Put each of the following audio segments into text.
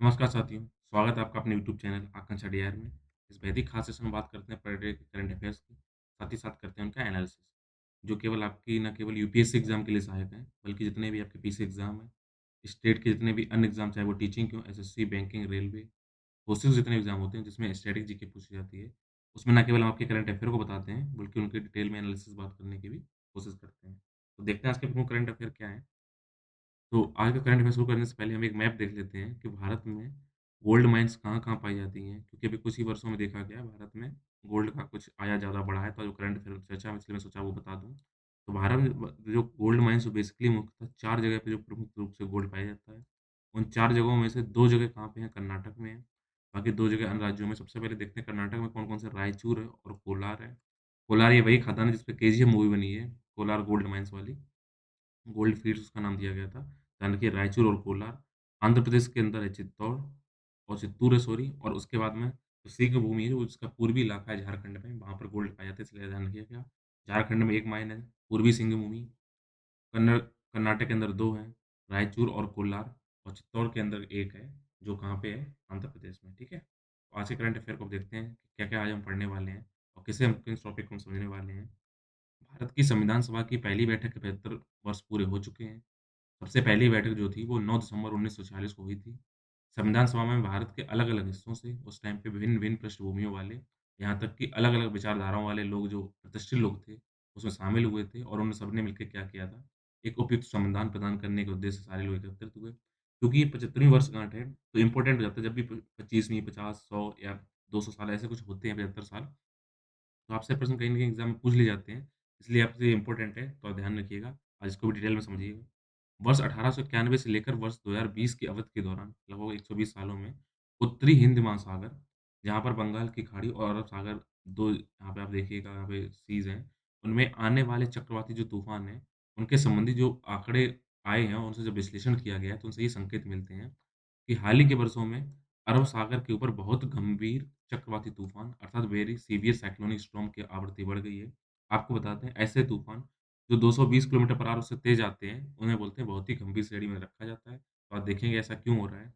नमस्कार साथियों, स्वागत है आपका अपने यूट्यूब चैनल आकांक्षा डीआर में। इस बेहद ही खास सेशन में बात करते हैं पर डे के करंट अफेयर्स की, साथ ही साथ करते हैं उनका एनालिसिस, जो केवल आपकी न केवल यूपीएससी एग्ज़ाम के लिए सहायक है, बल्कि जितने भी आपके पीसी एग्ज़ाम हैं, स्टेट के जितने भी अन्य एग्ज़ाम चाहे वो टीचिंग के हों, एसएससी, बैंकिंग, रेलवे, पोस्टल जितने एग्ज़ाम होते हैं जिसमें स्टैटिक जीके पूछी जाती है, उसमें न केवल हम आपके करंट अफेयर को बताते हैं, बल्कि उनके डिटेल में एनालिसिस बात करने की भी कोशिश करते हैं। तो देखते हैं आज के प्रमुख करंट अफेयर क्या हैं? तो आज का करंट अफेयर शुरू करने से पहले हम एक मैप देख लेते हैं कि भारत में गोल्ड माइन्स कहाँ-कहाँ पाई जाती हैं, क्योंकि अभी कुछ ही वर्षों में देखा गया है भारत में गोल्ड का कुछ आया ज़्यादा बढ़ा है, तो जो करंट अफेयर चर्चा में इसलिए मैं सोचा वो बता दूँ। तो भारत में जो गोल्ड माइन्स जो बेसिकली मुख्यतः 4 जगह पे जो प्रमुख रूप से गोल्ड पाया जाता है, उन 4 जगहों में से 2 जगह कहाँ पे हैं, कर्नाटक में है, बाकी 2 जगह अन्य राज्यों में। सबसे पहले देखते हैं कर्नाटक में कौन-कौन से रायचूर है और कोलार है। कोलार ये वही खदान है जिस पे केजीएफ मूवी बनी है, कोलार गोल्ड माइन्स वाली। गोल्ड फील्ड्स उसका नाम दिया गया था। ध्यान रखिए रायचूर और कोलार, आंध्र प्रदेश के अंदर है चित्तौड़ और चित्तूर है सॉरी और उसके बाद में जो सिंह भूमि है, जो उसका पूर्वी इलाका है झारखंड में, वहाँ पर गोल्ड पाया जाता है इसलिए ध्यान रखिएगा। झारखंड में 1 माइन है, पूर्वी सिंह भूमि, कर्नाटक के अंदर 2 हैं, रायचूर और कोलार और चित्तौड़ के अंदर 1 है, जो कहाँ पे है? आंध्र प्रदेश में, ठीक है? तो आज के करंट अफेयर को अब देखते हैं, कि क्या-क्या आज हम पढ़ने वाले हैं और किस टॉपिक को हम समझने वाले हैं। भारत की संविधान सभा की पहली बैठक के 75 वर्ष पूरे हो चुके हैं। सबसे पहली बैठक जो थी वो 9 दिसंबर 1946 को हुई थी। संविधान सभा में भारत के अलग-अलग हिस्सों से उस टाइम पे विभिन्न-विभिन्न पृष्ठभूमियों वाले, यहाँ तक कि अलग-अलग विचारधाराओं वाले लोग जो प्रतिष्ठित लोग थे, उसमें शामिल हुए थे और उन सबने मिलके क्या किया था, एक उपयुक्त संविधान प्रदान करने के उद्देश्य से सारे लोग एकत्रित हुए। क्योंकि ये 75वीं वर्षगांठ है, तो इम्पोर्टेंट हो जाता है जब भी प 25वीं, 50, 100 या 200 साल ऐसे कुछ होते हैं 75 साल, तो आपसे प्रश्न कहीं न कहीं एग्ज़ाम में पूछ लिए जाते हैं, इसलिए आपसे ये इम्पोर्टेंट है, तो आप ध्यान रखिएगा। आज इसको भी डिटेल में समझिएगा। वर्ष 1891 से लेकर वर्ष 2020 की अवधि के दौरान लगभग 120 सालों में उत्तरी हिंद महासागर, जहाँ पर बंगाल की खाड़ी और अरब सागर 2 यहाँ पे आप देखिएगा यहाँ पे सीज़ हैं, उनमें आने वाले चक्रवाती जो तूफ़ान हैं, उनके संबंधी जो आँकड़े आए हैं और उनसे जब विश्लेषण किया गया है, तो उनसे ये संकेत मिलते हैं कि हाल ही के वर्षों में अरब सागर के ऊपर बहुत गंभीर चक्रवाती तूफ़ान अर्थात वेरी सीवियर साइक्लोनिक स्टॉर्म की आवृत्ति बढ़ गई है। आपको बताते हैं ऐसे तूफ़ान जो 220 किलोमीटर पर आवर उससे तेज़ आते हैं, उन्हें बोलते हैं बहुत ही गंभीर श्रेणी में रखा जाता है। तो आप देखेंगे ऐसा क्यों हो रहा है।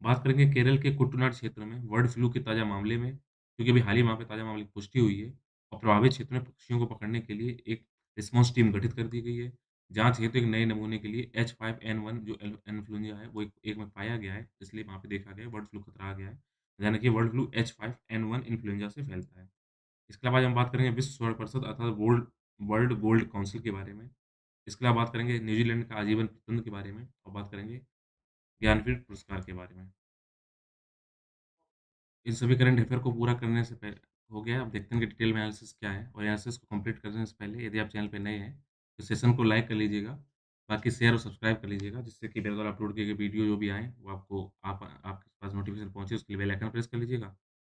बात करेंगे केरल के कुट्टनाड क्षेत्र में बर्ड फ्लू के ताज़ा मामले में, क्योंकि अभी हाल ही वहाँ पे ताज़ा मामले की पुष्टि हुई है और प्रभावित क्षेत्र में पक्षियों को पकड़ने के लिए एक रिस्पॉन्स टीम गठित कर दी गई है। जाँच हेतु एक नए नमूने के लिए H5N1 जो इन्फ्लुएंजा है, वो एक में पाया गया है, इसलिए वहाँ पे देखा गया है बर्ड फ्लू खतरा आ गया है। ध्यान रखिए बर्ड फ्लू H5N1 इन्फ्लुएंजा से फैलता है। इसके अलावा आज हम बात करेंगे विश्व स्वर्ण परिषद अर्थात वर्ल्ड गोल्ड काउंसिल के बारे में। इसके अलावा बात करेंगे न्यूजीलैंड का आजीवन प्रतिबंध के बारे में और बात करेंगे ज्ञानपीठ पुरस्कार के बारे में। इन सभी करंट अफेयर को पूरा करने से पहले हो गया, अब देखते हैं कि डिटेल में एनालिसिस क्या है और एनालिसिस को कंप्लीट करने से पहले यदि आप चैनल पे नए हैं, तो सेशन को लाइक कर लीजिएगा, बाकी शेयर और सब्सक्राइब कर लीजिएगा, जिससे कि मेरे द्वारा अपलोड किए गए वीडियो जो भी आएँ, वो आपके पास नोटिफ़िकेशन पहुँचे, उसके लिए बेल आइकन प्रेस कर लीजिएगा।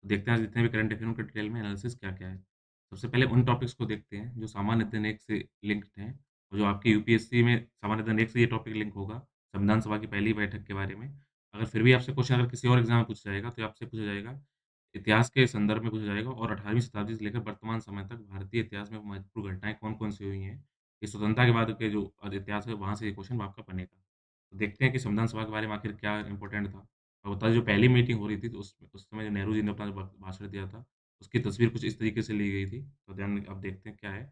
तो देखते हैं आज जितने भी करंट अफेयर उनका डिटेल में एनालिसिस क्या-क्या है। सबसे पहले उन टॉपिक्स को देखते हैं, जो सामान्य अध्ययन 1 से लिंक्ड हैं और जो आपकी यूपीएससी में सामान्य अध्ययन 1 से ये टॉपिक लिंक होगा, संविधान सभा की पहली बैठक के बारे में। अगर फिर भी आपसे क्वेश्चन अगर किसी और एग्ज़ाम में पूछा जाएगा, तो आपसे पूछा जाएगा इतिहास के संदर्भ में पूछा जाएगा और 18वीं शताब्दी से लेकर वर्तमान समय तक भारतीय इतिहास में महत्वपूर्ण घटनाएँ कौन-कौन सी हुई हैं? ये स्वतंत्रता के बाद के जो इतिहास है वहाँ से ये क्वेश्चन आपका बनेगा। तो देखते हैं कि संविधान सभा के बारे में आखिर क्या इम्पोर्टेंट था? और बता जो पहली मीटिंग हो रही थी तो उस समय जो नेहरू जी ने अपना जो भाषण दिया था, उसकी तस्वीर कुछ इस तरीके से ली गई थी। तो ध्यान अब देखते हैं क्या है?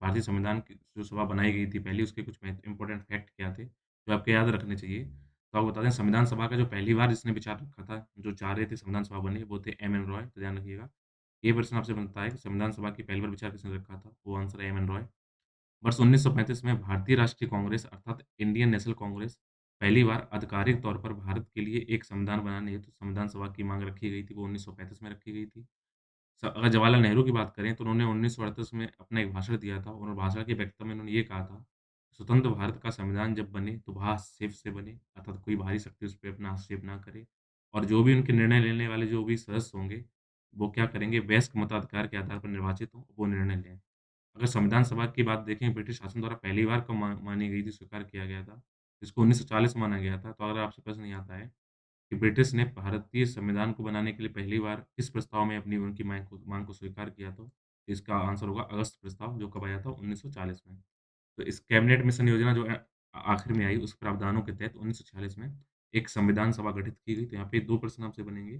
भारतीय संविधान की जो सभा बनाई गई थी पहली उसके कुछ इम्पोर्टेंट फैक्ट क्या थे, जो आपको याद रखने चाहिए? तो आपको बता दें संविधान सभा का जो पहली बार जिसने विचार रखा था, जो चाह रहे थे संविधान सभा बने, वो थे एम.एन. रॉय, तो ध्यान रखिएगा। ये प्रश्न आपसे बनता है कि संविधान सभा की पहली बार विचार किसने रखा था? वो आंसर है एम.एन. रॉय। वर्ष 1935 में भारतीय राष्ट्रीय कांग्रेस अर्थात इंडियन नेशनल कांग्रेस पहली बार आधिकारिक तौर पर भारत के लिए एक संविधान बनाने हेतु संविधान सभा की माँग रखी गई थी, वो 1935 में रखी गई थी। अगर जवाहरलाल नेहरू की बात करें तो उन्होंने 1938 में अपना एक भाषण दिया था और भाषण के वक्तव्य में उन्होंने ये कहा था, स्वतंत्र भारत का संविधान जब बने तो वह हस्तक्षेप से बने अर्थात कोई बाहरी शक्ति उस पे अपना हस्तक्षेप ना करे और जो भी उनके निर्णय लेने वाले जो भी सदस्य होंगे, वो क्या करेंगे वयस्क मताधिकार के आधार पर निर्वाचित हों, वो निर्णय लें। अगर संविधान सभा की बात देखें ब्रिटिश शासन द्वारा पहली बार कब मानी गई थी, स्वीकार किया गया था, इसको 1940 में माना गया था। तो अगर आपसे प्रश्न ये आता है कि ब्रिटिश ने भारतीय संविधान को बनाने के लिए पहली बार किस प्रस्ताव में अपनी उनकी माँग को स्वीकार किया तो इसका आंसर होगा अगस्त प्रस्ताव जो कब आया था 1940 में। तो इस कैबिनेट मिशन योजना जो आखिर में आई उस प्रावधानों के तहत 1946 में एक संविधान सभा गठित की गई। तो यहाँ पे 2 प्रश्न आपसे बनेंगे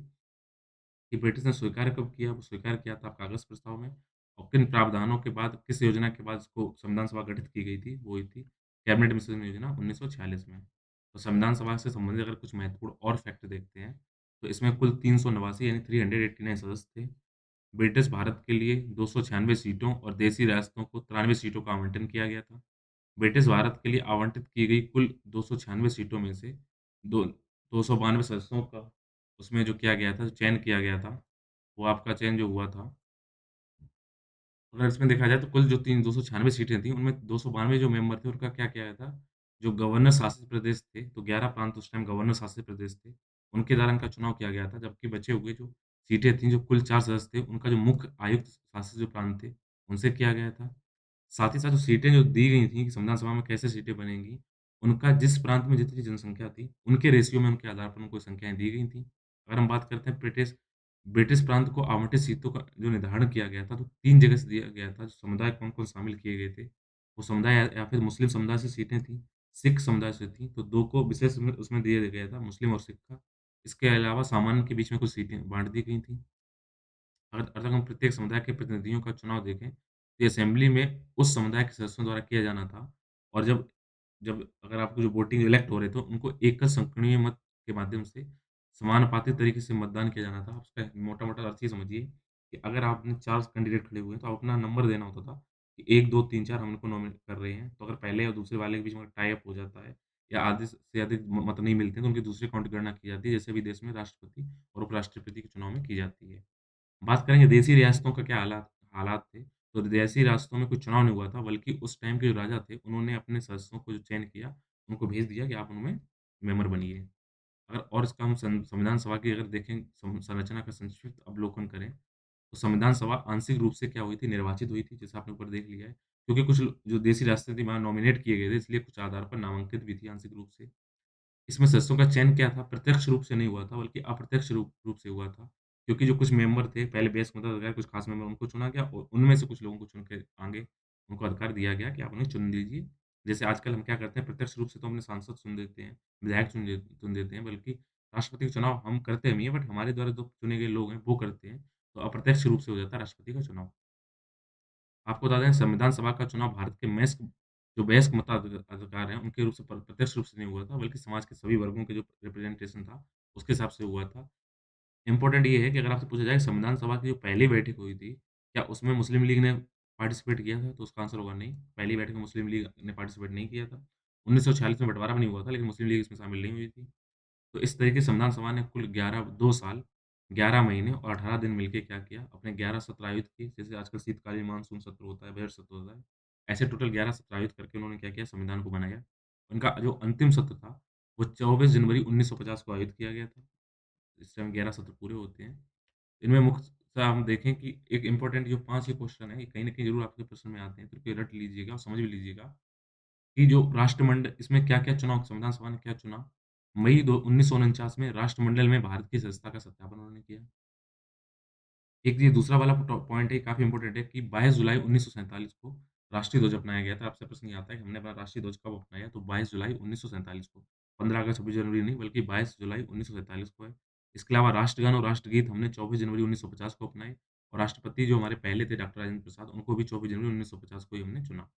कि ब्रिटिश ने स्वीकार कब किया? वो स्वीकार किया था कागज़ प्रस्ताव में और किन प्रावधानों के बाद, किस योजना के बाद इसको संविधान सभा गठित की गई थी? वो हुई थी कैबिनेट मिशन योजना 1946 में। तो संविधान सभा से संबंधित अगर कुछ महत्वपूर्ण और फैक्ट देखते हैं, तो इसमें कुल 389 यानी 389 सदस्य थे। ब्रिटिश भारत के लिए 296 सीटों और देशी रियासतों को 93 सीटों का आवंटन किया गया था। ब्रिटिश भारत के लिए आवंटित की गई कुल 296 सीटों में से दो 292 सदस्यों का उसमें जो किया गया था, चयन किया गया था, वो आपका चयन जो हुआ था, अगर इसमें देखा जाए तो कुल जो 296 सीटें थीं, उनमें 292 जो मेंबर थे, उनका क्या किया गया था, जो गवर्नर शासित प्रदेश थे, तो 11 प्रांत उस टाइम गवर्नर शासित प्रदेश थे, उनके द्वारा इनका चुनाव किया गया था, जबकि बचे हुए जो सीटें थीं, जो कुल 4 सदस्य थे, उनका जो मुख्य आयुक्त शासित जो प्रांत थे, उनसे किया गया था। साथ ही साथ जो सीटें जो दी गई थी कि संविधान सभा में कैसे सीटें बनेंगी, उनका जिस प्रांत में जितनी जनसंख्या थी, उनके रेशियो में उनके आधार पर उनको संख्याएँ दी गई थीं। अगर हम बात करते हैं ब्रिटिश ब्रिटिश प्रांत को आवंटित सीटों का जो निर्धारण किया गया था, तो 3 जगह से दिया गया था, जो समुदाय कौन-कौन शामिल किए गए थे। वो समुदाय या फिर मुस्लिम समुदाय से सीटें थीं, सिख समुदाय से थी, तो 2 को विशेष में उसमें दिया गया था, मुस्लिम और सिख का। इसके अलावा सामान्य के बीच में कुछ सीटें बाँट दी गई थीं। अगर हम प्रत्येक समुदाय के प्रतिनिधियों का चुनाव देखें, तो असेंबली में उस समुदाय के सदस्यों द्वारा किया जाना था और जब जब अगर आपको जो वोटिंग इलेक्ट हो रहे थे, उनको एकल संकीर्णीय मत के माध्यम से समानुपातिक तरीके से मतदान किया जाना था। आप उसका मोटा-मोटा अर्थ ये समझिए कि अगर आपने 4 कैंडिडेट खड़े हुए हैं, तो आप अपना नंबर देना होता था कि 1, 2, 3, 4 हम इनको नॉमिनेट कर रहे हैं। तो अगर पहले और दूसरे वाले के बीच में टाई अप हो जाता है या आधे से अधिक मत नहीं मिलते हैं, तो उनकी दूसरी काउंट गणना की जाती है, जैसे भी देश में राष्ट्रपति और उपराष्ट्रपति के चुनाव में की जाती है। बात करेंगे देसी रियासतों का क्या हालात हालात थे, तो देसी रियासतों में कोई चुनाव नहीं हुआ था, बल्कि उस टाइम के जो राजा थे, उन्होंने अपने सदस्यों को जो चयन किया, उनको भेज दिया कि आप उनमें मेंबर बनिए। अगर और इसका हम संविधान सभा की अगर देखें संरचना का संक्षिप्त अवलोकन करें, तो संविधान सभा आंशिक रूप से क्या हुई थी, निर्वाचित हुई थी, जैसा आपने ऊपर देख लिया है। क्योंकि कुछ जो देसी रियासतें थी, वहाँ नॉमिनेट किए गए थे, इसलिए कुछ आधार पर नामांकित भी थी आंशिक रूप से। इसमें सदस्यों का चयन क्या था, प्रत्यक्ष रूप से नहीं हुआ था, बल्कि अप्रत्यक्ष रूप रूप से हुआ था। क्योंकि जो कुछ मेंबर थे, पहले वयस्क मताधिकार कुछ खास मेंबर उनको चुना गया और उनमें से कुछ लोगों को चुन के आगे उनको अधिकार दिया गया कि आप उन्हें चुन लीजिए। जैसे आजकल हम क्या करते हैं, प्रत्यक्ष रूप से तो अपने सांसद चुन देते हैं, विधायक चुन देते हैं, बल्कि राष्ट्रपति का चुनाव हम करते नहीं है, बट हमारे द्वारा जो चुने गए लोग हैं, वो करते हैं। तो अप्रत्यक्ष रूप से हो जाता है राष्ट्रपति का चुनाव। आपको बता दें संविधान सभा का चुनाव भारत के जो वयस्क मताधिकार हैं, उनके रूप से प्रत्यक्ष रूप से नहीं हुआ था, बल्कि समाज के सभी वर्गों के जो रिप्रेजेंटेशन था, उसके हिसाब से हुआ था। इम्पोर्टेंट ये है कि अगर आपसे पूछा जाए संविधान सभा की जो पहली बैठक हुई थी, क्या उसमें मुस्लिम लीग ने पार्टिसिपेट किया था? तो उसका आंसर होगा नहीं। पहली बैठक में मुस्लिम लीग ने पार्टिसिपेट नहीं किया था। 1946 में बँटवारा भी नहीं हुआ था, लेकिन मुस्लिम लीग इसमें शामिल नहीं हुई थी। तो इस तरीके से संविधान सभा ने कुल 2 साल, 11 महीने और 18 दिन मिलके क्या किया, अपने 11 सत्र आयोजित किए। जैसे आजकल शीतकालीन मानसून सत्र होता है, बजट सत्र होता है। ऐसे टोटल 11 सत्र आयोजित करके उन्होंने क्या किया, संविधान को बनाया। उनका जो अंतिम सत्र था, वो 24 जनवरी 1950 को आयोजित किया गया था। इस टाइम 11 सत्र पूरे होते हैं। इनमें मुख्यतः हम देखें कि एक इम्पोर्टेंट जो 5 ये क्वेश्चन है, ये कहीं न कहीं ज़रूर आपके प्रश्न में आते हैं, तो इनको रट लीजिएगा और समझ भी लीजिएगा। कि जो राष्ट्रमंडल इसमें क्या-क्या चुनाव संविधान सभा ने क्या चुना? मई दो 1949 में राष्ट्रमंडल में भारत की सदस्यता का सत्यापन उन्होंने किया। एक ये दूसरा वाला पॉइंट है, काफ़ी इम्पोर्टेंट है कि 22 जुलाई 1947 को राष्ट्रीय ध्वज अपनाया गया था। आपसे प्रश्न ये आता है कि हमने अपना राष्ट्रीय ध्वज कब अपनाया? तो 22 जुलाई 1947 को। 15 अगस्त, 26 जनवरी नहीं, बल्कि 22 जुलाई 1947 को है। इसके अलावा राष्ट्रगान और राष्ट्रगीत हमने 24 जनवरी 1950 को अपनाए और राष्ट्रपति जो हमारे पहले थे डॉक्टर राजेंद्र प्रसाद, उनको भी 24 जनवरी 1950 को ही हमने चुना।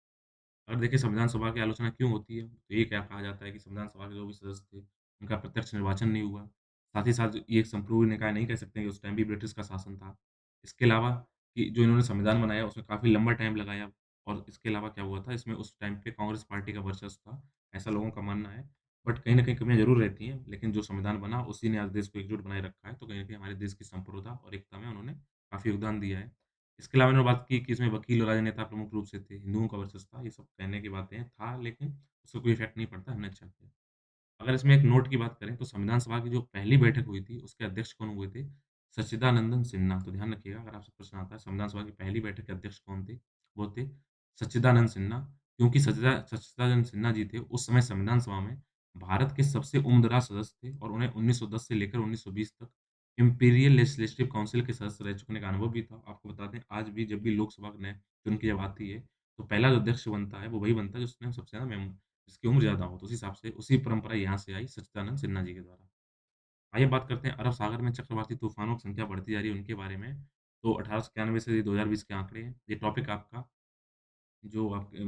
और देखिए संविधान सभा की आलोचना क्यों होती है? तो ये क्या कहा जाता है कि संविधान सभा के जो भी सदस्य थे, उनका प्रत्यक्ष निर्वाचन नहीं हुआ। साथ ही साथ ये एक संप्रभु निकाय नहीं कह सकते कि उस टाइम भी ब्रिटिश का शासन था। इसके अलावा कि जो इन्होंने संविधान बनाया उसमें काफ़ी लंबा टाइम लगाया और इसके अलावा क्या हुआ था, इसमें उस टाइम पे कांग्रेस पार्टी का वर्चस्व था, ऐसा लोगों का मानना है। बट कहीं न कहीं कमियाँ ज़रूर रहती हैं, लेकिन जो संविधान बना उसी ने आज देश को एकजुट बनाए रखा है, तो कहीं न कहीं हमारे देश की संप्रभुता और एकता में उन्होंने काफ़ी योगदान दिया है। इसके अलावा इन्होंने बात की कि इसमें वकील और राजनेता प्रमुख रूप से थे, हिंदुओं का वर्चस्व था, ये सब कहने की बातें था, लेकिन उसका कोई इफ़ेक्ट नहीं पड़ता, हमने अच्छा किया। अगर इसमें एक नोट की बात करें तो संविधान सभा की जो पहली बैठक हुई थी, उसके अध्यक्ष कौन हुए थे? सच्चिदानंदन सिन्हा। तो ध्यान रखिएगा अगर आपसे प्रश्न आता है संविधान सभा की पहली बैठक के अध्यक्ष कौन थे? वो थे सच्चिदानंद सिन्हा। क्योंकि सच्चिदानंद सिन्हा जी थे उस समय संविधान सभा में भारत के सबसे उम्रदराज सदस्य थे और उन्हें 1910 से लेकर 1920 तक इम्पीरियल लेजिस्लेटिव काउंसिल के सदस्य रह चुकने का अनुभव भी था। आपको बता दें आज भी जब भी लोकसभा ने चुन के जब आती है, तो पहला जो अध्यक्ष बनता है, वो वही बनता है जिसने सबसे ज़्यादा जिसकी उम्र ज़्यादा हो। तो उस हिसाब से उसी परंपरा यहाँ से आई सच्चिदानंद सिन्हा जी के द्वारा। आइए बात करते हैं अरब सागर में चक्रवाती तूफ़ानों की संख्या बढ़ती जा रही है उनके बारे में। तो 1891 से 2020 के आंकड़े हैं। ये टॉपिक आपका जो आपके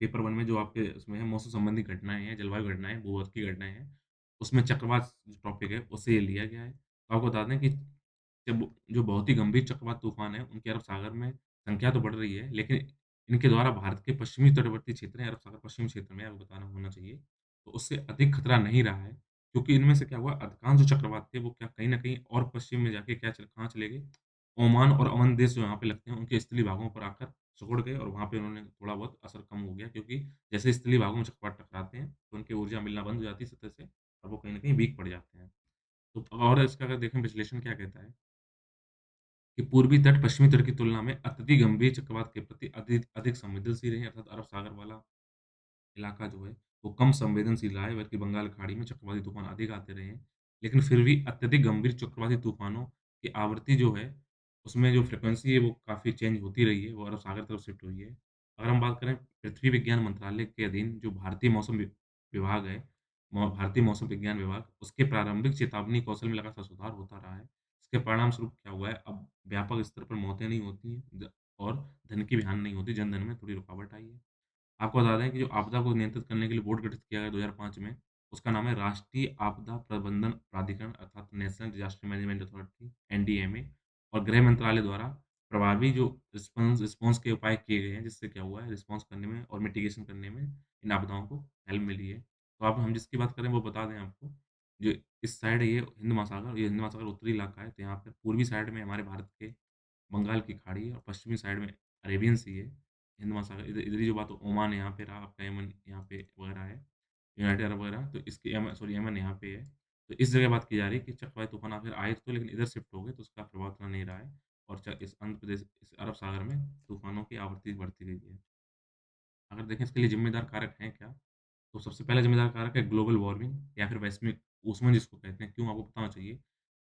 पेपर वन में जो आपके उसमें है मौसम संबंधी घटनाएँ हैं, जलवायु घटनाएँ, भू-अर्थ की घटनाएँ हैं, उसमें चक्रवात जो टॉपिक है उससे ये लिया गया है। तो आपको बता दें कि जब जो बहुत ही गंभीर चक्रवात तूफ़ान है, उनके अरब सागर में संख्या तो बढ़ रही है, लेकिन इनके द्वारा भारत के पश्चिमी तटवर्ती क्षेत्र हैं, अरब सागर पश्चिमी क्षेत्र में आपको बताना होना चाहिए, तो उससे अधिक खतरा नहीं रहा है, क्योंकि इनमें से क्या हुआ अधिकांश जो चक्रवात थे, वो क्या कहीं न कहीं और पश्चिम में जाके क्या चल कहाँ चले गए, ओमान और अमन देश जो यहाँ पे लगते हैं, उनके स्थलीय भागों पर आकर सिकुड़ गए और वहाँ पे उन्होंने थोड़ा बहुत असर कम हो गया क्योंकि जैसे स्थलीय भागों में चक्रवात टकराते हैं, तो उनकी ऊर्जा मिलना बंद हो जाती है सतह से और वो कहीं न कहीं वीक पड़ जाते हैं। तो और इसका अगर देखें विश्लेषण क्या कहता है कि पूर्वी तट पश्चिमी तट की तुलना में अत्यधिक गंभीर चक्रवात के प्रति अधिक अधिक संवेदनशील है अर्थात अरब सागर वाला इलाका जो है, वो कम संवेदनशील रहा है, बल्कि बंगाल की खाड़ी में चक्रवाती तूफ़ान अधिक आते रहे हैं। लेकिन फिर भी अत्यधिक गंभीर चक्रवाती तूफ़ानों की आवृत्ति जो है, उसमें जो फ्रीक्वेंसी है वो काफ़ी चेंज होती रही है, वो अरब सागर तरफ शिफ्ट हुई है। अगर हम बात करें पृथ्वी विज्ञान मंत्रालय के अधीन जो भारतीय मौसम विभाग है, भारतीय मौसम विज्ञान विभाग, उसके प्रारंभिक चेतावनी कौशल में लगातार सुधार होता रहा है। इसके परिणामस्वरूप क्या हुआ है, अब व्यापक स्तर पर मौतें नहीं होती हैं और धन की भी हानि नहीं होती, जनधन में थोड़ी रुकावट आई है। आपको बता दें कि जो आपदा को नियंत्रित करने के लिए बोर्ड गठित किया गया 2005 में, उसका नाम है राष्ट्रीय आपदा प्रबंधन प्राधिकरण अर्थात national disaster management authority NDMA और गृह मंत्रालय द्वारा प्रभावी जो रिस्पॉन्स रिस्पॉन्स के उपाय किए गए हैं, जिससे क्या हुआ है रिस्पॉन्स करने में और मिटिगेशन करने में इन आपदाओं को हेल्प मिली है। तो आप हम जिसकी बात करें वो बता दें आपको, जो इस साइड है ये हिंद महासागर, ये हिंद महासागर उत्तरी इलाका है, तो यहाँ पे पूर्वी साइड में हमारे भारत के बंगाल की खाड़ी है और पश्चिमी साइड में अरेबियन सी है। हिंद महासागर इधर ही जो बात ओमान यहाँ पे रहा, आपका यमन यहाँ पे वगैरह है, यूनाइटेड अरब वगैरह, तो इसके यमन यहाँ पे है। तो इस जगह बात की जा रही है कि चक्रवाती तूफ़ान आखिर आए तो लेकिन इधर शिफ्ट हो गए, तो उसका प्रभाव उतना नहीं रहा है और इस आंध्र प्रदेश, इस अरब सागर में तूफ़ानों की आवृत्ति बढ़ती गई है। अगर देखें इसके लिए ज़िम्मेदार कारक हैं क्या? तो सबसे पहला ज़िम्मेदार कारक है ग्लोबल वार्मिंग या फिर वैश्विक ऊष्मन जिसको कहते हैं। क्यों आपको बताना चाहिए?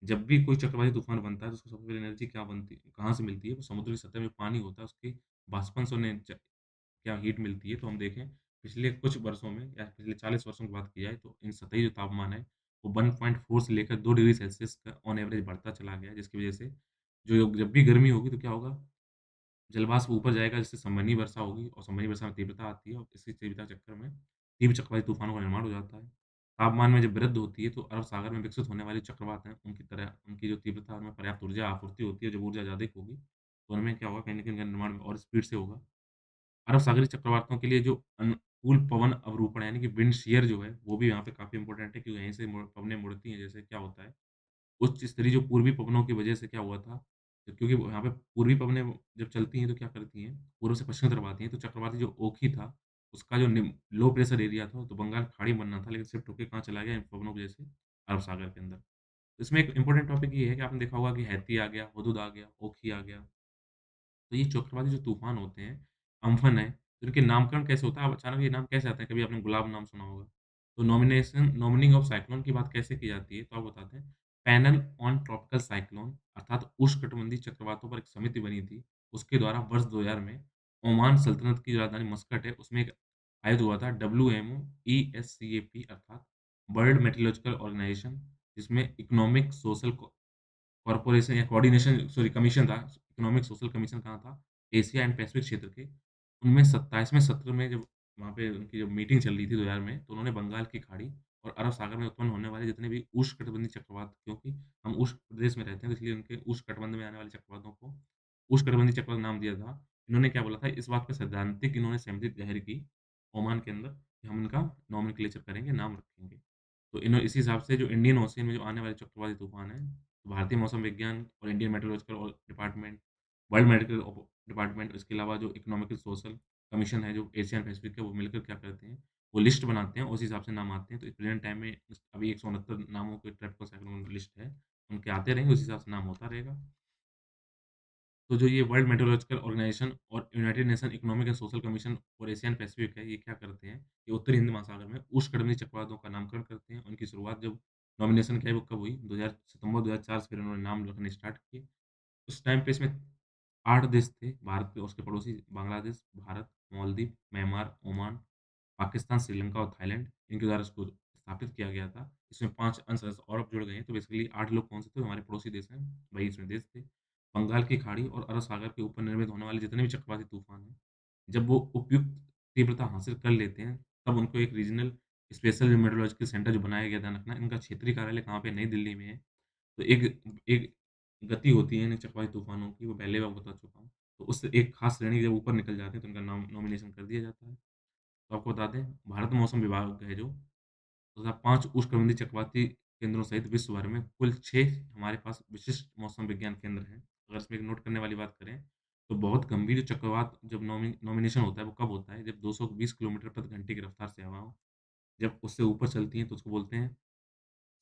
जब भी कोई चक्रवाती तूफ़ान बनता है तो उसको सबसे पहले एनर्जी क्या बनती है कहाँ से मिलती है? वो समुद्र की सतह में पानी होता है, उसके वाष्पन से उन्हें क्या हीट मिलती है। तो हम देखें पिछले कुछ वर्षों में या पिछले 40 वर्षों की बात की जाए तो इन सतही जो तापमान है वो 1.4 से लेकर 2 डिग्री सेल्सियस का ऑन एवरेज बढ़ता चला गया है, जिसकी वज़ह से जो जब भी गर्मी होगी तो क्या होगा, जलवाष्प ऊपर जाएगा जिससे संवहनीय वर्षा होगी और संवहनीय वर्षा में तीव्रता आती है और इसी तीव्रता के चक्कर में तीव्र चक्रवाती तूफानों का निर्माण हो जाता है। तापमान में जब वृद्धि होती है तो अरब सागर में विकसित होने वाले चक्रवात हैं, उनकी तरह उनकी जो तीव्रता है उनमें पर्याप्त ऊर्जा आपूर्ति होती है। जब ऊर्जा ज़्यादा होगी तो उनमें क्या होगा, कहीं न कहीं उनका निर्माण और स्पीड से होगा। अरब सागरीय चक्रवातों के लिए जो अनुकूल पवन अवरूपण यानी कि विंड शीयर जो है, वो भी यहाँ पे काफ़ी इम्पोर्टेंट है क्योंकि यहीं से पवनें मुड़ती हैं। जैसे क्या होता है, उच्च स्तरीय जो पूर्वी पवनों की वजह से क्या हुआ था, क्योंकि वो यहाँ पे पूर्वी पवनें जब चलती हैं तो क्या करती हैं, पूर्व से पश्चिम तरफ आती हैं, तो चक्रवाती जो ओखी था, उसका जो लो प्रेशर एरिया था, तो बंगाल की खाड़ी बनना था, लेकिन शिफ्ट होके कहाँ चला गया इन पवनों की वजह से, अरब सागर के अंदर। तो इसमें एक इम्पोर्टेंट टॉपिक ये है कि आपने देखा होगा कि हैती आ गया, हुदहुद आ गया, ओखी आ गया। तो ये चक्रवाती जो तूफ़ान होते हैं, अम्फ़न है, तो इनके नामकरण कैसे होता है? अब अचानक ये नाम कैसे आता है? कभी आपने गुलाब नाम सुना होगा। तो नॉमिनिंग ऑफ साइक्लोन की बात कैसे की जाती है? तो आपको बताते हैं। पैनल ऑन ट्रॉपिकल साइक्लोन अर्थात उष्णकटिबंधीय चक्रवातों पर एक समिति बनी थी। उसके द्वारा वर्ष 2000 में ओमान सल्तनत की जो राजधानी मस्कट है, उसमें एक आयोजित हुआ था WMO ESCAP अर्थात वर्ल्ड मेटीरियोलॉजिकल ऑर्गनाइज़ेशन, जिसमें इकोनॉमिक, सोशल कॉर्पोरेशन या कोऑर्डिनेशन सॉरी कमीशन था, इकोनॉमिक सोशल कमीशन कहाँ था? एशिया एंड पैसिफिक क्षेत्र के। उनमें 27वें सत्र में जब वहाँ पे उनकी जब मीटिंग चल रही थी 2000 में, तो उन्होंने बंगाल की खाड़ी और अरब सागर में उत्पन्न होने वाले जितने भी उष्णकटिबंधीय चक्रवात, क्योंकि हम उष्ण प्रदेश में रहते हैं, तो इसलिए उनके उष्णकटिबंध में आने वाले चक्रवातों को उष्णकटिबंधीय चक्रवात नाम दिया था। इन्होंने क्या बोला था, इस बात पे सैद्धांतिक इन्होंने सहमति ज़ाहिर की ओमान के अंदर कि हम इनका नोमेनक्लेचर करेंगे, नाम रखेंगे। तो इसी हिसाब से जो इंडियन ओशियन में जो आने वाले चक्रवाती तूफ़ान हैं, भारतीय मौसम विज्ञान और Indian meteorological department, world medical department, इसके अलावा जो इकोनॉमिकल सोशल कमीशन है, जो एशियन पैसिफिक है, वो मिलकर क्या करते हैं, वो लिस्ट बनाते हैं, उस हिसाब से नाम आते हैं। तो प्रेज़ेंट टाइम में अभी 169 नामों के ट्रॉपिकल साइक्लोन लिस्ट है, उनके आते रहेंगे, उस हिसाब से नाम होता रहेगा। तो जो ये वर्ल्ड मेट्रोलॉजिकल ऑर्गनाइजेशन और United nation economic and social commission for Asian Pacific है, ये क्या करते हैं, ये उत्तरी हिंद महासागर में उष्णकटिबंधीय चक्रवातों का नामकरण करते हैं। उनकी शुरुआत जब नॉमिनेशन क्या है, वो कब हुई? 2000 सितंबर 2004 से फिर उन्होंने नाम रखने स्टार्ट किए। उस टाइम पे इसमें 8 देश थे, भारत के और उसके पड़ोसी बांग्लादेश, भारत, मालदीव, म्यांमार, ओमान, पाकिस्तान, श्रीलंका और थाईलैंड इनके द्वारा इसको स्थापित किया गया था। इसमें 5 अंश और अब जुड़ गए हैं, तो बेसिकली 8 लोग कौन से थे? जो हमारे पड़ोसी देश हैं, वही इसमें देश थे। बंगाल की खाड़ी और अरब सागर के ऊपर निर्मित होने वाले जितने भी चक्रवाती तूफान हैं, जब वो उपयुक्त तीव्रता हासिल कर लेते हैं, तब उनको एक रीजनल स्पेशल मेट्रोलॉजिकल सेंटर जो बनाया गया, ध्यान रखना इनका क्षेत्रीय कार्यालय कहाँ पे? नई दिल्ली में है। तो एक एक गति होती है इन चक्रवाती तूफ़ानों की, वो पहले मैं बता चुका हूँ। तो उससे एक ख़ास श्रेणी जब ऊपर निकल जाते हैं, तो उनका नॉमिनेशन कर दिया जाता है। तो आपको बता दें, भारत मौसम विभाग है जो, तथा 5 उष्णकटिबंधीय चक्रवाती केंद्रों सहित विश्व भर में कुल 6 हमारे पास विशिष्ट मौसम विज्ञान केंद्र हैं। अगर इसमें एक नोट करने वाली बात करें, तो बहुत गंभीर जो चक्रवात जब नॉमिनेशन होता है, वो कब होता है? जब 220 किलोमीटर प्रति घंटे की रफ़्तार से हवाओं जब उससे ऊपर चलती हैं, तो उसको बोलते हैं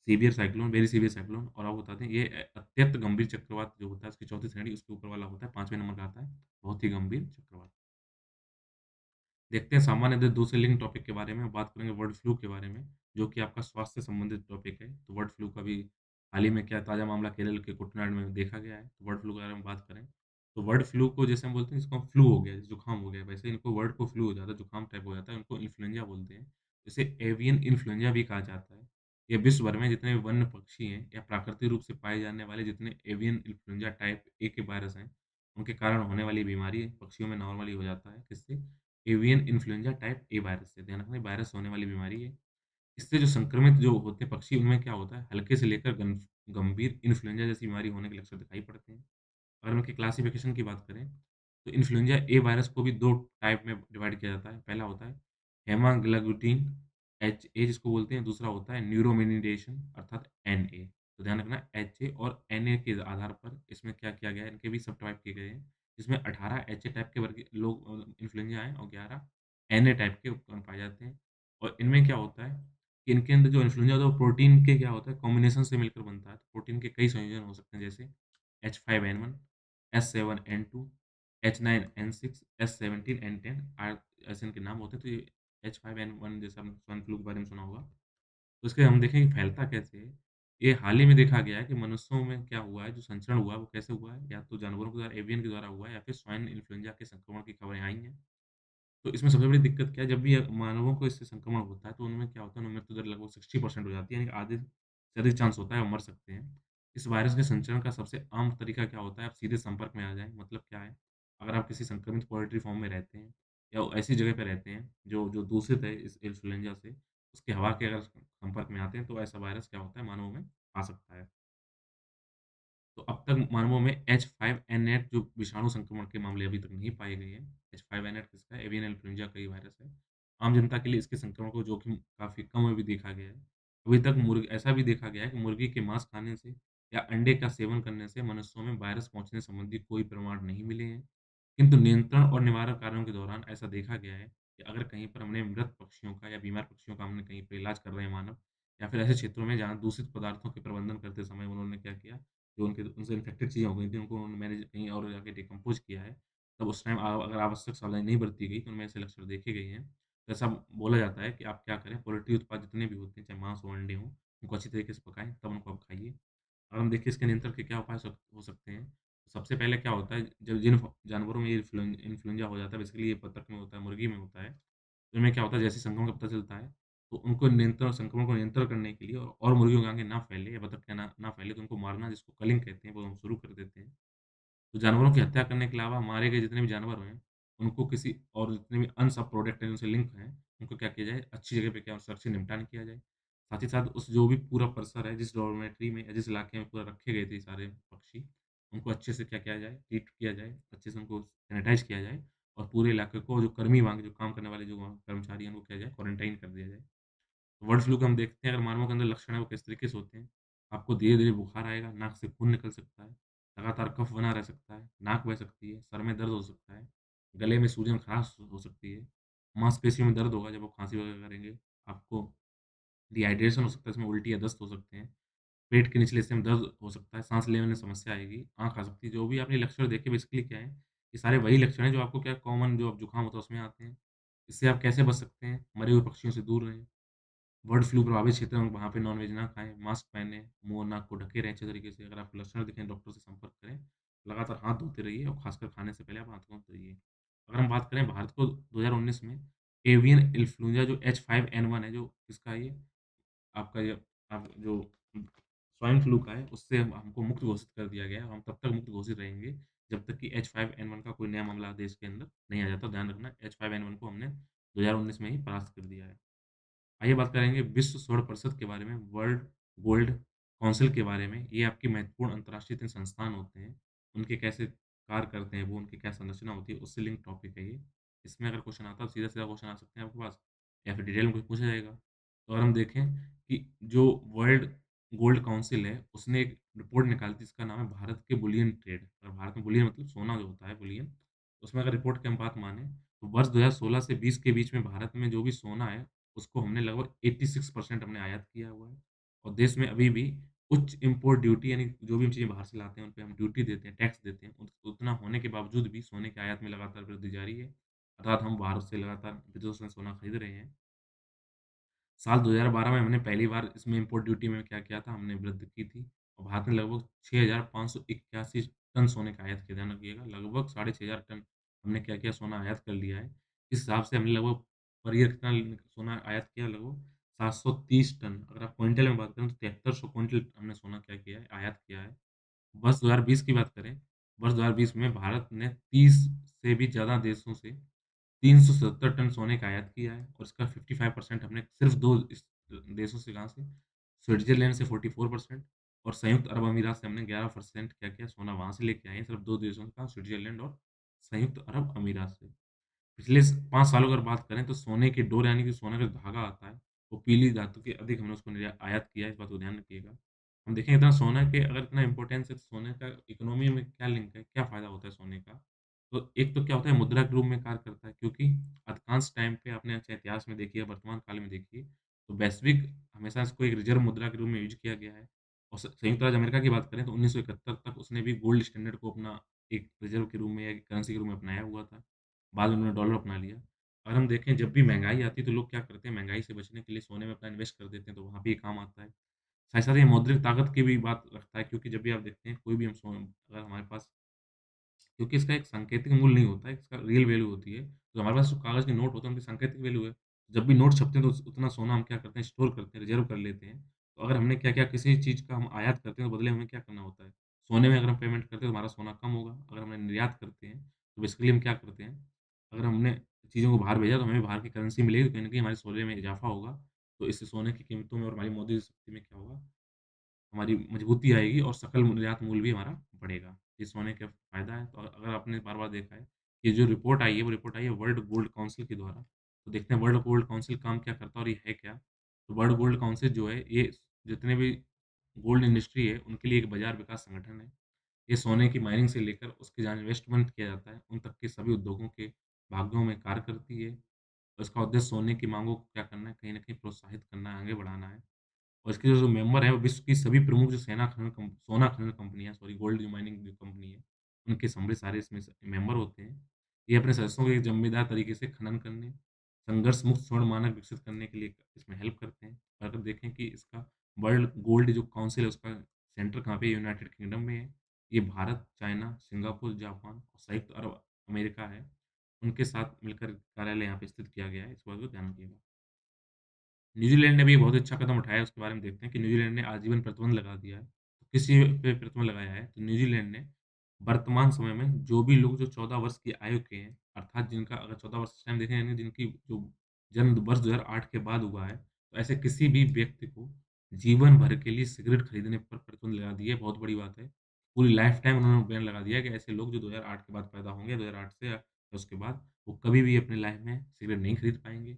severe cyclone, very severe cyclone. और आपको बता दें, ये अत्यंत गंभीर चक्रवात जो होता है, उसकी चौथी श्रेणी उसके ऊपर वाला होता है, 5वें नंबर पे आता है, बहुत ही गंभीर चक्रवात। देखते हैं सामान्य दूसरे लिंक टॉपिक के बारे में, बात करेंगे बर्ड फ्लू के बारे में, जो कि आपका स्वास्थ्य से संबंधित टॉपिक है। तो बर्ड फ्लू का भी हाल ही में क्या ताज़ा मामला केरल के कुटनाड में देखा गया है। तो बर्ड फ्लू के बारे में बात करें, तो बर्ड फ्लू को जैसे हम बोलते हैं, इसको फ्लू हो गया, जुकाम हो गया, वैसे इनको बर्ड को फ्लू हो जाता है, जुकाम टाइप हो जाता है, उनको इन्फ्लुएंजा बोलते हैं। इसे एवियन इन्फ्लुएंजा भी कहा जाता है। ये विश्व भर में जितने भी वन्य पक्षी हैं या प्राकृतिक रूप से पाए जाने वाले जितने एवियन इन्फ्लुएंजा टाइप ए के वायरस हैं, उनके कारण होने वाली बीमारी पक्षियों में नॉर्मली हो जाता है। किससे? Avian influenza type A virus से। ध्यान रखना, ये वायरस से होने वाली बीमारी है। इससे जो संक्रमित जो होते हैं पक्षी, उनमें क्या होता है, हल्के से लेकर गंभीर इन्फ्लुएंजा जैसी बीमारी होने के लक्षण दिखाई पड़ते हैं। अगर उनकी क्लासिफिकेशन की बात करें, तो इन्फ्लुएंजा ए वायरस को भी 2 टाइप में डिवाइड किया जाता है। पहला होता है हेमाग्लुटिन एचए जिसको बोलते हैं, दूसरा होता है न्यूरोमिनिडेशन अर्थात एनए। तो ध्यान रखना, एचए और एनए के आधार पर इसमें क्या किया गया है, इनके भी सब टाइप किए गए हैं। जिसमें 18 एचए टाइप के वर्ग लोग इन्फ्लुएंजा हैं और 11 एनए टाइप के उपकरण पाए जाते हैं। और इनमें क्या होता है कि इनके अंदर जो इन्फ्लुएंजा होता है, वो प्रोटीन के क्या होता है, कॉम्बिनेशन से मिलकर बनता है। तो प्रोटीन के कई संयोजन हो सकते हैं, जैसे H5N1, S7N2, H9N6, S17N10 ऐसे इनके नाम होते हैं। तो ये H5N1 जैसे आपने स्वाइन फ्लू के बारे में सुना होगा। तो इसके हम देखें कि फैलता कैसे है। ये हाल ही में देखा गया है कि मनुष्यों में क्या हुआ है, जो संचरण हुआ है, वो कैसे हुआ है? या तो जानवरों के द्वारा एवियन के द्वारा हुआ है, या फिर स्वाइन इन्फ्लुएंजा के संक्रमण की खबरें आई हैं। तो इसमें सबसे बड़ी दिक्कत क्या है, जब भी मानवों को इससे संक्रमण होता है, तो उनमें क्या होता है, उनमें मृत्यु दर लगभग 60% हो जाती है, यानी कि आधे से अधिक चांस होता है वो मर सकते हैं। इस वायरस के संचरण का सबसे आम तरीका क्या होता है, आप सीधे संपर्क में आ जाएँ, मतलब क्या है, अगर आप किसी संक्रमित पोल्ट्री फार्म में रहते हैं या ऐसी जगह पे रहते हैं जो जो दूषित है इस इन्फ्लुएंजा से, उसकी हवा के अगर संपर्क में आते हैं, तो ऐसा वायरस क्या होता है, मानवों में आ सकता है। तो अब तक मानवों में H5N8 जो विषाणु संक्रमण के मामले अभी तक नहीं पाए गए हैं। H5N8 किसका है? एवियन इन्फ्लुएंजा का ही वायरस है। आम जनता के लिए इसके संक्रमण को जोखिम काफ़ी कम अभी देखा गया है। अभी तक मुर्ग ऐसा भी देखा गया है कि मुर्गी के मांस खाने से या अंडे का सेवन करने से मनुष्यों में वायरस पहुँचने संबंधी कोई प्रमाण नहीं मिले हैं। किंतु नियंत्रण और निवारक कार्यों के दौरान ऐसा देखा गया है कि अगर कहीं पर हमने मृत पक्षियों का या बीमार पक्षियों का हमने कहीं पे इलाज कर रहे हैं मानव, या फिर ऐसे क्षेत्रों में जहाँ दूषित पदार्थों के प्रबंधन करते समय उन्होंने क्या किया, जो उनके उनसे इन्फेक्टेड चीज़ें हो गई थी, उनको उन्होंने मैनेज कहीं और जाके डिकम्पोज़ किया है, तब उस टाइम अगर आवश्यक सावधानी नहीं बरती गई, तो उनमें ऐसे लक्षण देखे गए हैं। तो ऐसा बोला जाता है कि आप क्या करें, पोल्ट्री उत्पाद जितने भी होते हैं, चाहे मांस हो, अंडे हों, उनको अच्छी तरीके से पकाएँ, तब उनको आप खाइए। और हम देखिए इसके नियंत्रण के क्या उपाय हो सकते हैं। सबसे पहले क्या होता है, जब जिन जानवरों में ये इन्फ्लुएंजा हो जाता है, बेसिकली ये बतख में होता है, मुर्गी में होता है। तो इनमें क्या होता है, जैसे ही संक्रमण का पता चलता है, तो उनको नियंत्रण संक्रमण को नियंत्रण करने के लिए और मुर्गियों के आगे ना फैले या बतख के ना ना फैले, तो उनको मारना जिसको कलिंग कहते हैं, वो हम शुरू कर देते हैं। तो जानवरों की हत्या करने के अलावा मारे गए जितने भी जानवर हैं, उनको किसी और जितने भी अनसब प्रोडक्ट हैं, उनसे लिंक हैं, उनको क्या किया जाए, अच्छी जगह पे क्या सुरक्षित निपटान किया जाए। साथ ही साथ उस जो भी पूरा परिसर है, जिस डॉर्मेट्री में या जिस इलाके में पूरा रखे गए थे सारे पक्षी, उनको अच्छे से क्या किया जाए, ट्रीट किया जाए, अच्छे से उनको सैनिटाइज़ किया जाए और पूरे इलाके को जो कर्मी वहाँ के जो काम करने वाले जो वहाँ कर्मचारी हैं, उनको किया जाए, क्वारंटाइन कर दिया जाए। बर्ड फ्लू को हम देखते हैं, अगर मानवों के अंदर लक्षण है वो किस तरीके से होते हैं। आपको धीरे-धीरे बुखार आएगा, नाक से खून निकल सकता है, लगातार कफ बना रह सकता है, नाक बह सकती है, सर में दर्द हो सकता है, गले में सूजन, खराश हो सकती है, मांसपेशियों में दर्द होगा जब आप खाँसी वगैरह करेंगे, आपको डिहाइड्रेशन हो सकता है, इसमें उल्टी या दस्त हो सकते हैं, पेट के निचले हिस्से में दर्द हो सकता है, साँस लेने में समस्या आएगी, आँख आ सकती है, जो भी आपने लक्षण देखे बेसिकली क्या है, ये सारे वही लक्षण हैं जो आपको क्या कॉमन जो अब जुकाम होता है उसमें आते हैं। इससे आप कैसे बच सकते हैं? मरे हुए पक्षियों से दूर रहें। बर्ड फ्लू प्रभावित क्षेत्र में वहाँ पे नॉन-वेज ना खाएँ, मास्क पहनें, मुँह और नाक को ढके रहें अच्छे तरीके से। अगर आपको लक्षण दिखें, डॉक्टर से संपर्क करें। लगातार हाथ धोते रहिए और खासकर खाने से पहले आप हाथ को धोइए। अगर हम बात करें भारत को 2019 में एवियन इन्फ्लुएंजा जो H5N1 है, जो इसका ये आपका ये आप जो स्वाइन फ्लू का है, उससे हमको मुक्त घोषित कर दिया गया है। हम तब तक मुक्त घोषित रहेंगे, जब तक कि H5N1 का कोई नया मामला देश के अंदर नहीं आ जाता। ध्यान रखना H5N1 को हमने 2019 में ही परास्त कर दिया है। आइए बात करेंगे विश्व स्वर्ण परिषद के बारे में, वर्ल्ड गोल्ड काउंसिल के बारे में। ये आपके महत्वपूर्ण अंतर्राष्ट्रीय 3 संस्थान होते हैं। उनके कैसे कार्य करते हैं वो, उनकी क्या संरचना होती है, उससे लिंक टॉपिक है ये। इसमें अगर क्वेश्चन आता है तो सीधा-सीधा क्वेश्चन आ सकते हैं आपके पास या फिर डिटेल में कुछ पूछा जाएगा। तो अगर हम देखें कि जो वर्ल्ड गोल्ड काउंसिल है, उसने एक रिपोर्ट निकाली थी जिसका नाम है भारत के बुलियन ट्रेड। और भारत में बुलियन मतलब सोना जो होता है बुलियन, उसमें अगर रिपोर्ट की हम बात मानें, तो वर्ष 2016 से 20 के बीच में भारत में जो भी सोना है उसको हमने लगभग 86% हमने आयात किया हुआ है और देश में अभी भी उच्च इम्पोर्ट ड्यूटी यानी जो भी हम चीज़ें बाहर से लाते हैं, उन पे हम ड्यूटी देते हैं, टैक्स देते हैं। उतना होने के बावजूद भी सोने के आयात में लगातार वृद्धि जारी है। अर्थात हम बाहर से लगातार विदेशों से सोना खरीद रहे हैं। साल 2012 में हमने पहली बार इसमें इम्पोर्ट ड्यूटी में क्या किया था, हमने वृद्धि की थी और भारत ने लगभग 6,581 टन सोने का आयात किया। ध्यान रखिएगा, लगभग साढ़े 6,000 टन हमने क्या किया, सोना आयात कर लिया है। इस हिसाब से हमने लगभग पर ईयर कितना सोना आयात किया, लगभग 730 टन। अगर आप क्विंटल में बात करें तो 7300 क्विंटल हमने सोना क्या किया है, आयात किया है। वर्ष 2020 की बात करें, वर्ष 2020 में भारत ने 30 से भी ज़्यादा देशों से 377 टन सोने का आयात किया है और इसका 55% हमने सिर्फ़ 2 इस देशों से कहाँ से? स्विट्ज़रलैंड से 44% और संयुक्त अरब अमीरात से हमने 11% क्या किया, सोना वहाँ से लेके आए हैं, सिर्फ़ 2 देशों से, कहाँ? स्विट्ज़रलैंड और संयुक्त अरब अमीरात से। पिछले स 5 सालों की अगर बात करें तो सोने की डोर यानी कि सोने का जो धागा आता है, वो पीली धातु के अधिक हमने उसको आयात किया है, इस बात को ध्यान रखिएगा। हम देखें इतना सोना के अगर इतना इम्पोर्टेंस है तो सोने का इकोनॉमी में क्या लिंक है, क्या फ़ायदा होता है सोने का? तो एक तो क्या होता है मुद्रा के रूप में कार्य करता है क्योंकि अधिकांश टाइम पे आपने चाहे इतिहास में देखिए या वर्तमान काल में देखिए, तो वैश्विक हमेशा इसको एक रिज़र्व मुद्रा के रूप में यूज़ किया गया है। और संयुक्त राज्य अमेरिका की बात करें तो 1971 तक उसने भी गोल्ड स्टैंडर्ड को अपना एक रिज़र्व के रूप में या करेंसी के रूप में अपनाया हुआ था। बाद में उन्होंने डॉलर अपना लिया। अगर हम देखें जब भी महँगाई आती है तो लोग क्या करते हैं महँगाई से बचने के लिए सोने में अपना इन्वेस्ट कर देते हैं तो वहाँ भी ये काम आता है। साथ-साथ ये मौद्रिक ताकत की भी बात रखता है क्योंकि जब भी आप देखते हैं कोई भी हम अगर हमारे पास क्योंकि इसका एक सांकेतिक मूल्य नहीं होता है, इसका रियल वैल्यू होती है। तो हमारे पास जो कागज़ के नोट होते हैं उनकी सांकेतिक वैल्यू है। जब भी नोट छपते हैं तो उतना सोना हम क्या करते हैं स्टोर करते हैं, रिज़र्व कर लेते हैं। तो अगर हमने क्या किया किसी चीज़ का हम आयात करते हैं तो बदले में हमें क्या करना होता है? सोने में अगर हम पेमेंट करते हैं तो हमारा सोना कम होगा। अगर हमने निर्यात करते हैं तो बेसिकली हम क्या करते हैं? अगर हमने चीज़ों को बाहर भेजा तो हमें बाहर की करेंसी मिलेगी तो कहीं न कहीं हमारे सोने में इज़ाफ़ा होगा। तो इससे सोने की कीमतों में और हमारी मौद्रिक स्थिति में क्या होगा? हमारी मजबूती आएगी और सकल निर्यात मूल्य भी हमारा बढ़ेगा। ये सोने का फ़ायदा है। तो अगर आपने बार-बार देखा है, ये जो रिपोर्ट आई है, वो रिपोर्ट आई है वर्ल्ड गोल्ड काउंसिल के द्वारा। तो देखते हैं वर्ल्ड गोल्ड काउंसिल काम क्या करता है और ये है क्या? तो वर्ल्ड गोल्ड काउंसिल जो है, ये जितने भी गोल्ड इंडस्ट्री है, उनके लिए एक बाज़ार विकास संगठन है। ये सोने की माइनिंग से लेकर उसके जहाँ इन्वेस्टमेंट किया जाता है, उन तक के सभी उद्योगों के भागों में कार्य करती है। और इसका उद्देश्य सोने की माँगों को क्या करना है, कहीं न कहीं प्रोत्साहित करना है, आगे बढ़ाना है। और इसके जो मेंबर हैं, वो विश्व की सभी प्रमुख जो सोना खनन कंपनियाँ सॉरी गोल्ड माइनिंग जो कंपनी है, उनके सारे इसमें मेंबर होते हैं। ये अपने सदस्यों को एक ज़िम्मेदार तरीके से खनन करने, संघर्ष मुक्त स्वर्ण मानक विकसित करने के लिए इसमें हेल्प करते हैं। और अगर देखें कि इसका वर्ल्ड गोल्ड जो काउंसिल है, उसका सेंटर कहाँ पे है? यूनाइटेड किंगडम में है। ये भारत, चाइना, सिंगापुर, जापान और संयुक्त अरब अमेरिका है, उनके साथ मिलकर कार्यालय यहाँ पे स्थित किया गया है। इस बात को ध्यान रखिएगा। न्यूज़ीलैंड ने भी बहुत अच्छा कदम उठाया है, उसके बारे में देखते हैं कि न्यूज़ीलैंड ने आजीवन प्रतिबंध लगा दिया है। तो किसी पे प्रतिबंध लगाया है? तो न्यूज़ीलैंड ने वर्तमान समय में जो भी लोग जो 14 वर्ष की आयु के हैं, अर्थात जिनका अगर 14 वर्ष इस टाइम देखें यानी जिनकी जो जन्म वर्ष 2008 के बाद हुआ है, तो ऐसे किसी भी व्यक्ति को जीवन भर के लिए सिगरेट खरीदने पर प्रतिबंध लगा दिया है, बहुत बड़ी बात है। पूरी लाइफ़ टाइम उन्होंने बैन लगा दिया है कि ऐसे लोग जो 2008 के बाद पैदा होंगे, 2008 से या उसके बाद, वो कभी भी अपनी लाइफ़ में सिगरेट नहीं खरीद पाएँगे।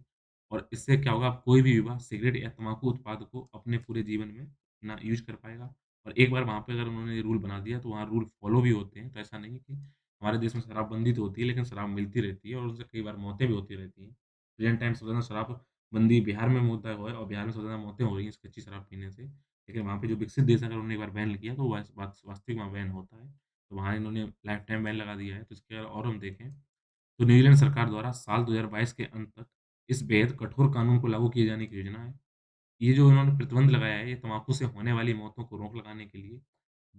और इससे क्या होगा कोई भी युवा सिगरेट या तम्बाकू उत्पाद को अपने पूरे जीवन में ना यूज़ कर पाएगा। और एक बार वहाँ पे अगर उन्होंने रूल बना दिया तो वहाँ रूल फ़ॉलो भी होते हैं। तो ऐसा नहीं है कि हमारे देश में शराबबंदी तो होती है लेकिन शराब मिलती रहती है और उनसे कई बार मौतें भी होती रहती हैं। प्रेज़ेंट टाइम सबसे ज़्यादा शराबबंदी बिहार में मुद्दा हुआ है और बिहार में सबसे ज़्यादा मौतें हो रही हैं इस कच्ची शराब पीने से। लेकिन वहाँ पे जो विकसित देश हैं अगर उन्होंने एक बार बैन किया तो वास्तविक वहाँ बैन होता है। तो वहाँ इन्होंने लाइफ़ टाइम बैन लगा दिया है। तो इसके और हम देखें तो न्यूज़ीलैंड सरकार द्वारा साल 2022 के अंत तक इस बेहद कठोर कानून को लागू किए जाने की योजना है। ये जो इन्होंने प्रतिबंध लगाया है, ये तम्बाकू से होने वाली मौतों को रोक लगाने के लिए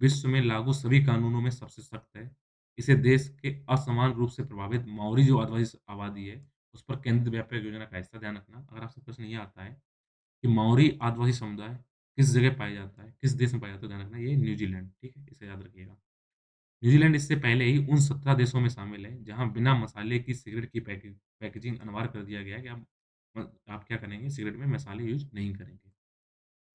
विश्व में लागू सभी कानूनों में सबसे सख्त है। इसे देश के असमान रूप से प्रभावित माओरी जो आदिवासी आबादी है, उस पर केंद्रीय व्यापक योजना का हिस्सा ध्यान रखना। अगर आपसे प्रश्न ये आता है कि माओरी आदिवासी समुदाय किस जगह पाया जाता है, किस देश में पाया जाता है, ध्यान रखना ये न्यूज़ीलैंड, ठीक है? इसे याद रखिएगा। न्यूज़ीलैंड इससे पहले ही उन 17 देशों में शामिल है, जहाँ बिना मसाले की सिगरेट की पैकेजिंग अनिवार्य कर दिया गया है कि आप क्या करेंगे, सिगरेट में मसाले यूज़ नहीं करेंगे।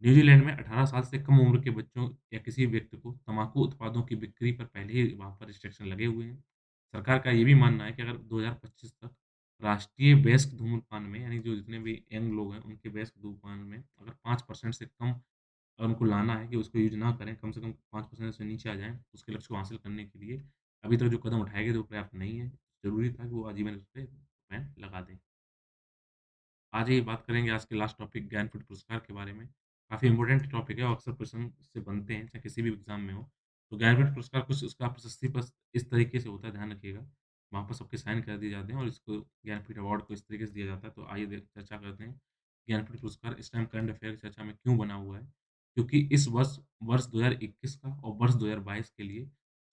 न्यूज़ीलैंड में 18 साल से कम उम्र के बच्चों या किसी व्यक्ति को तम्बाकू उत्पादों की बिक्री पर पहले ही वहाँ पर रिस्ट्रिक्शन लगे हुए हैं। सरकार का ये भी मानना है कि अगर 2025 तक राष्ट्रीय वयस्क धूम्रपान में, यानी जो जितने भी यंग लोग हैं, उनके वयस्क धूम्रपान में अगर 5% से कम उनको लाना है कि उसको यूज़ ना करें, कम से कम 5% से नीचे आ जाएँ, उसके लक्ष्य को हासिल करने के लिए अभी तक जो कदम उठाए गए, वो पर्याप्त नहीं है। ज़रूरी था कि वो आजीवन इस पे बैन लगा दें। आज ही बात करेंगे आज के लास्ट टॉपिक ज्ञानपीठ पुरस्कार के बारे में। काफ़ी इम्पोर्टेंट टॉपिक है और अक्सर प्रश्न इससे बनते हैं, चाहे किसी भी एग्ज़ाम में हो। तो ज्ञानपीठ पुरस्कार कुछ उसका प्रशस्ति पत्र इस तरीके से होता है, ध्यान रखिएगा। वहाँ पर सबके साइन कर दिए जाते हैं और इसको ज्ञानपीठ अवार्ड को इस तरीके से दिया जाता है। तो आइए चर्चा करते हैं। ज्ञानपीठ पुरस्कार इस टाइम करंट अफेयर की चर्चा में क्यों बना हुआ है? क्योंकि इस वर्ष वर्ष 2021 का और वर्ष 2022 के लिए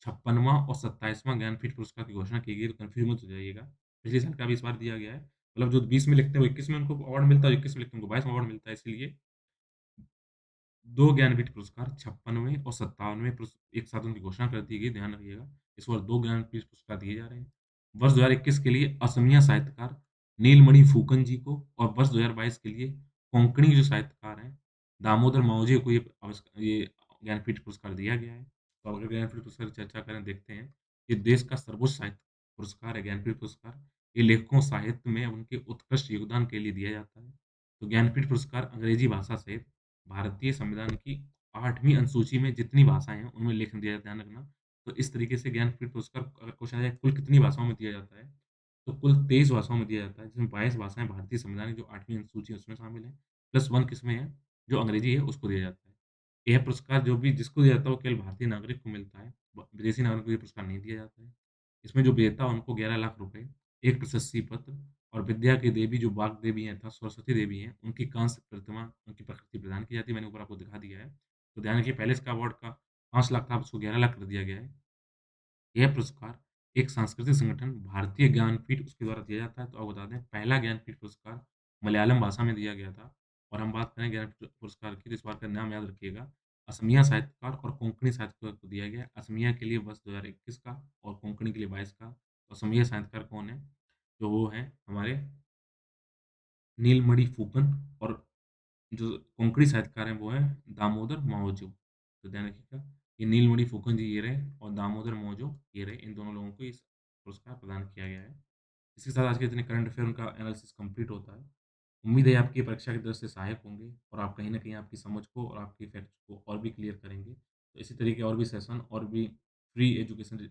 56वाँ और 27वाँ ज्ञानपीठ पुरस्कार की घोषणा की गई है, तो कन्फ्यूज़ मत हो जाइएगा। पिछले साल का भी इस बार दिया गया है। मतलब जो 20 में लिखते हैं वो 21 में उनको अवार्ड मिलता है, 21 में लिखते हैं उनको 22 में अवार्ड मिलता है, इसलिए 2 ज्ञानपीठ पुरस्कार 56वें और 57वें एक साथ उनकी घोषणा कर दी गई, ध्यान रखिएगा। इस बार 2 ज्ञानपीठ पुरस्कार दिए जा रहे हैं। वर्ष 2021 के लिए असमिया साहित्यकार नीलमणि फूकन जी को और वर्ष 2022 के लिए कोंकणी जो साहित्यकार हैं, दामोदर मावजी को ये ज्ञानपीठ पुरस्कार दिया गया है। तो अगर ज्ञानपीठ पुरस्कार की चर्चा करें, देखते हैं, ये देश का सर्वोच्च साहित्य पुरस्कार है ज्ञानपीठ पुरस्कार। ये लेखकों साहित्य में उनके उत्कृष्ट योगदान के लिए दिया जाता है। तो ज्ञानपीठ पुरस्कार अंग्रेजी भाषा सहित भारतीय संविधान की 8वीं अनुसूची में जितनी भाषाएँ हैं, उनमें लेखन दिया जाता है, ध्यान रखना। तो इस तरीके से ज्ञानपीठ पुरस्कार अगर क्वेश्चन आ जाए कुल कितनी भाषाओं में दिया जाता है, तो कुल 23 भाषाओं में दिया जाता है, जिसमें 22 भाषाएँ भारतीय संविधान की जो 8वीं अनुसूची है उसमें शामिल है, प्लस 1 किसमें है, जो अंग्रेजी है उसको दिया जाता है। यह पुरस्कार जो भी जिसको दिया जाता है वो केवल भारतीय नागरिक को मिलता है, विदेशी नागरिक को ये पुरस्कार नहीं दिया जाता है। इसमें जो विजेता है उनको 11 लाख रुपए, एक प्रशस्ति पत्र और विद्या की देवी जो वाग्देवी हैं अर्थात सरस्वती देवी हैं, उनकी कांस्य प्रतिमा, उनकी प्रकृति प्रदान की जाती है, मैंने ऊपर आपको दिखा दिया है। तो ध्यान रखिए पहले इसका अवार्ड का 5 लाख था, अब उसको 11 लाख कर दिया गया है। यह पुरस्कार एक सांस्कृतिक संगठन भारतीय ज्ञानपीठ उसके द्वारा दिया जाता है। तो आपको बता दें पहला ज्ञानपीठ पुरस्कार मलयालम भाषा में दिया गया था और हम बात करें ज्ञानपीठ पुरस्कार की तो इस बार का नाम याद रखिएगा, असमिया साहित्यकार और कोंकणी साहित्यकार को दिया गया है। असमिया के लिए वर्ष 2021 का और कोंकणी के लिए 22 का। तो असमिया साहित्यकार कौन है? तो वो हैं हमारे नीलमणि फूकन और जो कोंकणी साहित्यकार हैं वो हैं दामोदर मावजो। तो ध्यान रखिएगा, ये नीलमणि फूकन जी ये रहे और दामोदर मावजो ये रहे। इन दोनों लोगों को इस पुरस्कार प्रदान किया गया है। इसके साथ आज के जितने करंट अफेयर उनका एनालिसिस कंप्लीट होता है। उम्मीद है आपकी परीक्षा की दृष्टि से सहायक होंगे और आप कहीं न कहीं आपकी समझ को और आपकी फैक्ट्स को और भी क्लियर करेंगे। तो इसी तरह के और भी सेशन और भी फ्री एजुकेशन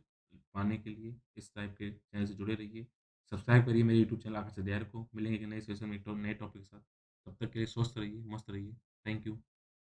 पाने के लिए इस टाइप के चैनल से जुड़े रहिए। सब्सक्राइब करिए मेरे यूट्यूब चैनल आकाश अध्याय को। मिलेंगे एक नए सेशन में एक नए टॉपिक के साथ। तब तक के लिए स्वस्थ रहिए, मस्त रहिए। Thank you.